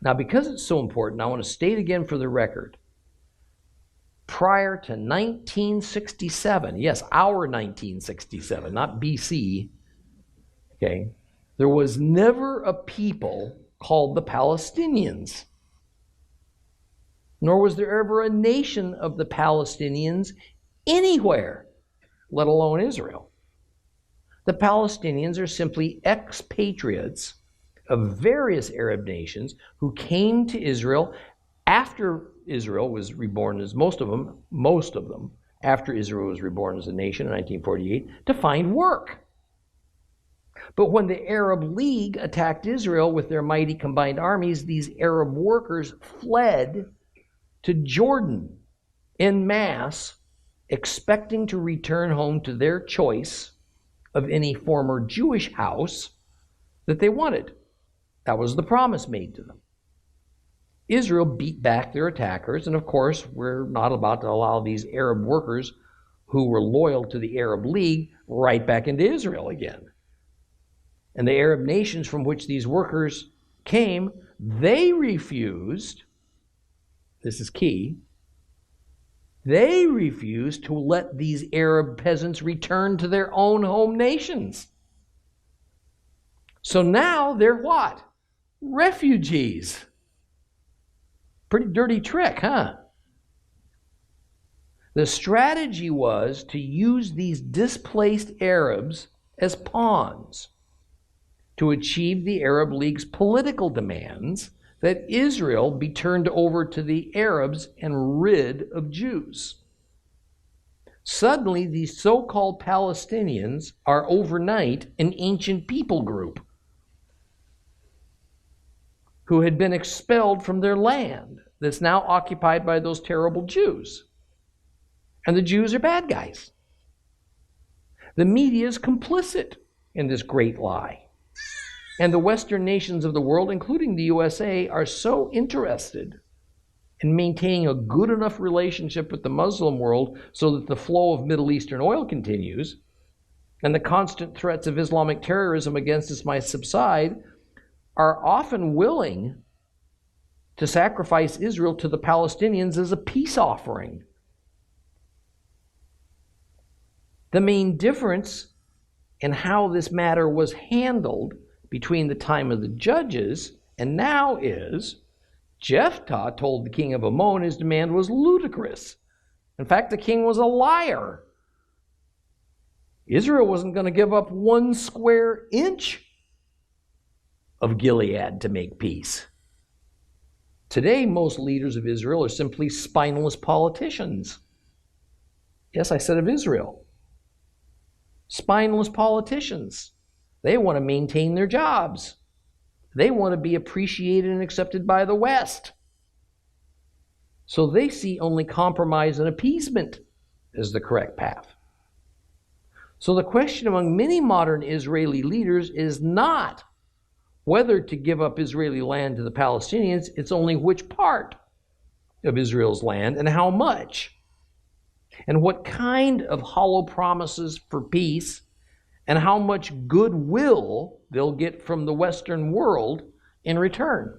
Now, because it's so important, I want to state again for the record, prior to 1967, yes, our 1967, not BC, okay, there was never a people called the Palestinians, nor was there ever a nation of the Palestinians anywhere, let alone Israel. The Palestinians are simply expatriates of various Arab nations who came to Israel after Israel was reborn, as most of them, after Israel was reborn as a nation in 1948, to find work. But when the Arab League attacked Israel with their mighty combined armies, these Arab workers fled to Jordan en masse, expecting to return home to their choice of any former Jewish house that they wanted. That was the promise made to them. Israel beat back their attackers, and of course, we're not about to allow these Arab workers who were loyal to the Arab League right back into Israel again. And the Arab nations from which these workers came, they refused, this is key, they refused to let these Arab peasants return to their own home nations. So now they're what? Refugees. Pretty dirty trick, huh? The strategy was to use these displaced Arabs as pawns to achieve the Arab League's political demands that Israel be turned over to the Arabs and rid of Jews. Suddenly, these so-called Palestinians are overnight an ancient people group who had been expelled from their land that's now occupied by those terrible Jews. And the Jews are bad guys. The media is complicit in this great lie. And the Western nations of the world, including the USA, are so interested in maintaining a good enough relationship with the Muslim world so that the flow of Middle Eastern oil continues and the constant threats of Islamic terrorism against us might subside, are often willing to sacrifice Israel to the Palestinians as a peace offering. The main difference in how this matter was handled between the time of the judges and now is Jephthah told the king of Ammon his demand was ludicrous. In fact, the king was a liar. Israel wasn't going to give up 1 square inch of Gilead to make peace. Today, most leaders of Israel are simply spineless politicians. Yes, I said of Israel. Spineless politicians. They want to maintain their jobs. They want to be appreciated and accepted by the West. So they see only compromise and appeasement as the correct path. So the question among many modern Israeli leaders is not whether to give up Israeli land to the Palestinians, it's only which part of Israel's land and how much, and what kind of hollow promises for peace and how much goodwill they'll get from the Western world in return.